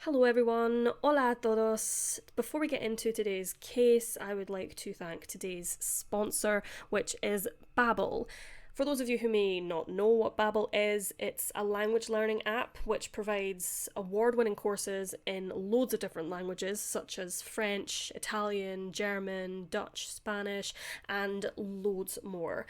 Hello everyone, hola a todos. Before we get into today's case, I would like to thank today's sponsor, which is Babbel. For those of you who may not know what Babbel is, it's a language learning app which provides award-winning courses in loads of different languages such as French, Italian, German, Dutch, Spanish, and loads more.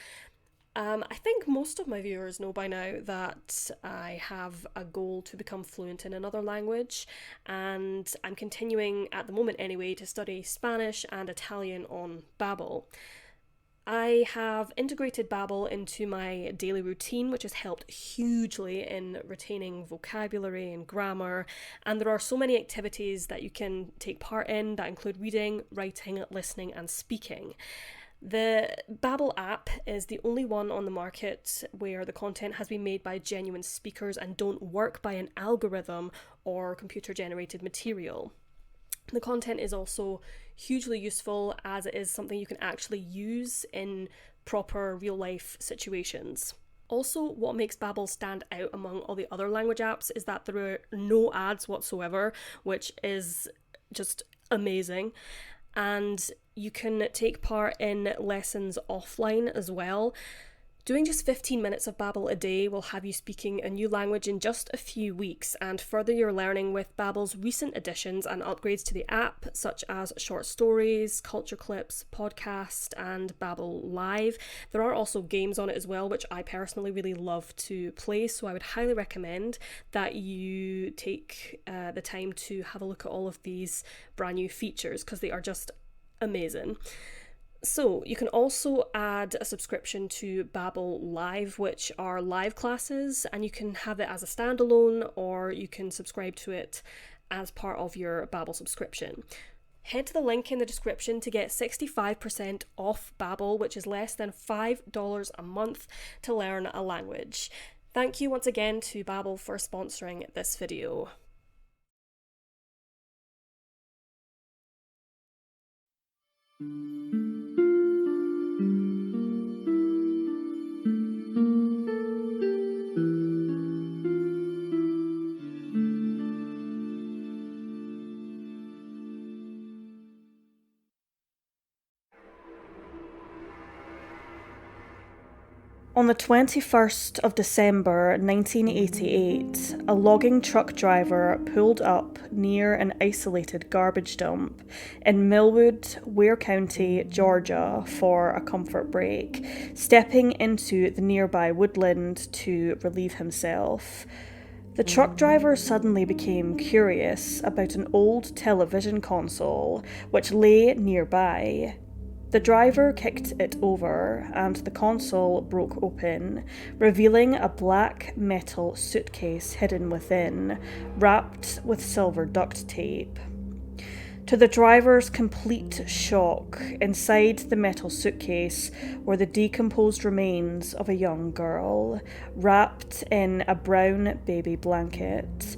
I think most of my viewers know by now that I have a goal to become fluent in another language, and I'm continuing, at the moment anyway, to study Spanish and Italian on Babbel. I have integrated Babbel into my daily routine, which has helped hugely in retaining vocabulary and grammar. And there are so many activities that you can take part in that include reading, writing, listening, and speaking. The Babbel app is the only one on the market where the content has been made by genuine speakers and don't work by an algorithm or computer-generated material. The content is also hugely useful as it is something you can actually use in proper real-life situations. Also, what makes Babbel stand out among all the other language apps is that there are no ads whatsoever, which is just amazing. And you can take part in lessons offline as well. Doing just 15 minutes of Babbel a day will have you speaking a new language in just a few weeks and further your learning with Babbel's recent additions and upgrades to the app, such as short stories, culture clips, podcast, and Babbel Live. There are also games on it as well, which I personally really love to play, so I would highly recommend that you take the time to have a look at all of these brand new features because they are just amazing. So you can also add a subscription to Babbel Live, which are live classes, and you can have it as a standalone or you can subscribe to it as part of your Babbel subscription. Head to the link in the description to get 65% off Babbel, which is less than $5 a month to learn a language. Thank you once again to Babbel for sponsoring this video. On the 21st of December 1988, a logging truck driver pulled up near an isolated garbage dump in Millwood, Ware County, Georgia for a comfort break, stepping into the nearby woodland to relieve himself. The truck driver suddenly became curious about an old television console which lay nearby. The driver kicked it over and the console broke open, revealing a black metal suitcase hidden within, wrapped with silver duct tape. To the driver's complete shock, inside the metal suitcase were the decomposed remains of a young girl, wrapped in a brown baby blanket.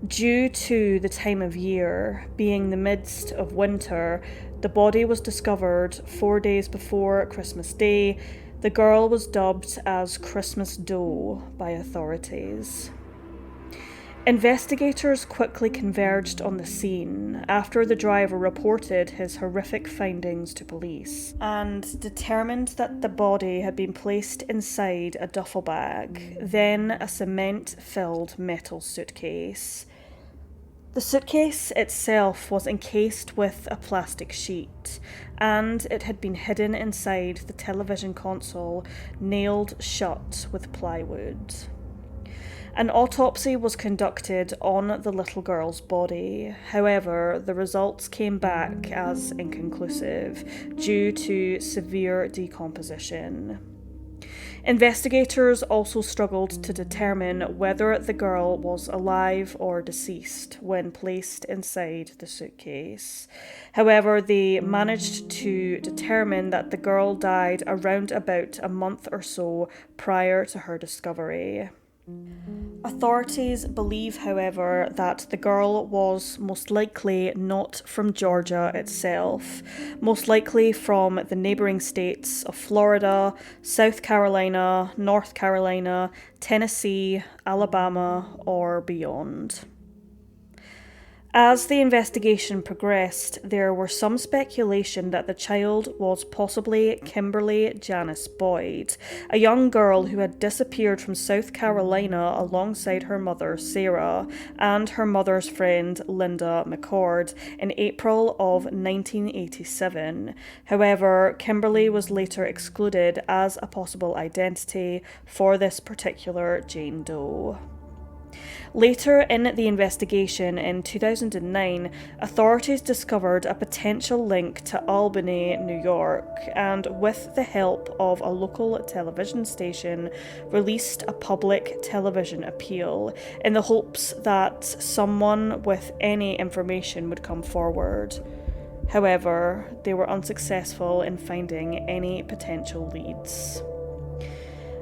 Due to the time of year, being the midst of winter, the body was discovered 4 days before Christmas Day. The girl was dubbed as Christmas Doe by authorities. Investigators quickly converged on the scene after the driver reported his horrific findings to police and determined that the body had been placed inside a duffel bag, then a cement-filled metal suitcase. The suitcase itself was encased with a plastic sheet, and it had been hidden inside the television console, nailed shut with plywood. An autopsy was conducted on the little girl's body. However, the results came back as inconclusive due to severe decomposition. Investigators also struggled to determine whether the girl was alive or deceased when placed inside the suitcase. However, they managed to determine that the girl died around about a month or so prior to her discovery. Authorities believe, however, that the girl was most likely not from Georgia itself, most likely from the neighbouring states of Florida, South Carolina, North Carolina, Tennessee, Alabama, or beyond. As the investigation progressed, there were some speculation that the child was possibly Kimberly Janice Boyd, a young girl who had disappeared from South Carolina alongside her mother, Sarah, and her mother's friend, Linda McCord, in April of 1987. However, Kimberly was later excluded as a possible identity for this particular Jane Doe. Later in the investigation in 2009, authorities discovered a potential link to Albany, New York, and with the help of a local television station, released a public television appeal in the hopes that someone with any information would come forward. However, they were unsuccessful in finding any potential leads.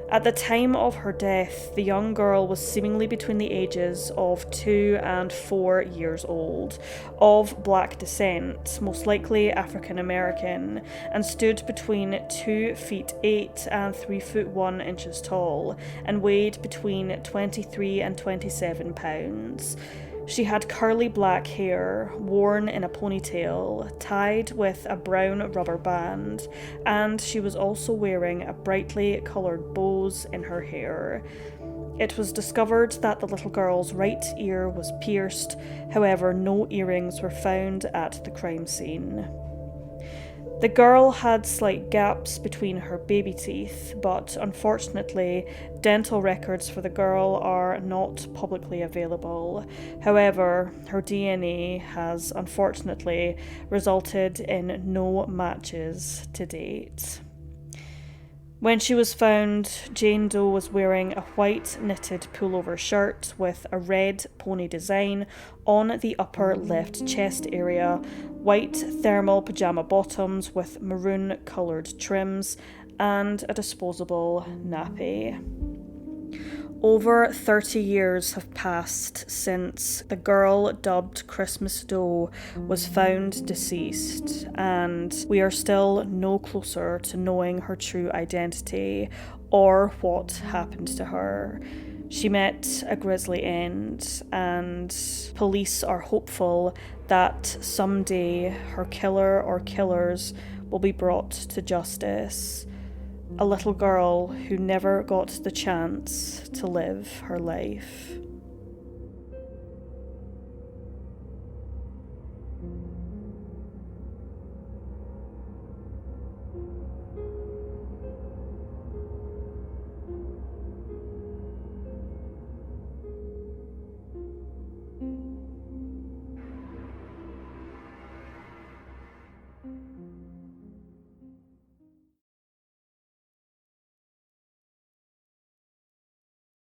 At the time of her death, the young girl was seemingly between the ages of 2 and 4 years old, of black descent, most likely African American, and stood between 2 feet 8 and 3 foot 1 inches tall, and weighed between 23 and 27 pounds. She had curly black hair, worn in a ponytail, tied with a brown rubber band, and she was also wearing a brightly coloured bows in her hair. It was discovered that the little girl's right ear was pierced, however, no earrings were found at the crime scene. The girl had slight gaps between her baby teeth, but unfortunately, dental records for the girl are not publicly available. However, her DNA has unfortunately resulted in no matches to date. When she was found, Jane Doe was wearing a white knitted pullover shirt with a red pony design on the upper left chest area, white thermal pajama bottoms with maroon coloured trims, and a disposable nappy. Over 30 years have passed since the girl dubbed Christmas Doe was found deceased, and we are still no closer to knowing her true identity or what happened to her. She met a grisly end, and police are hopeful that someday her killer or killers will be brought to justice. A little girl who never got the chance to live her life.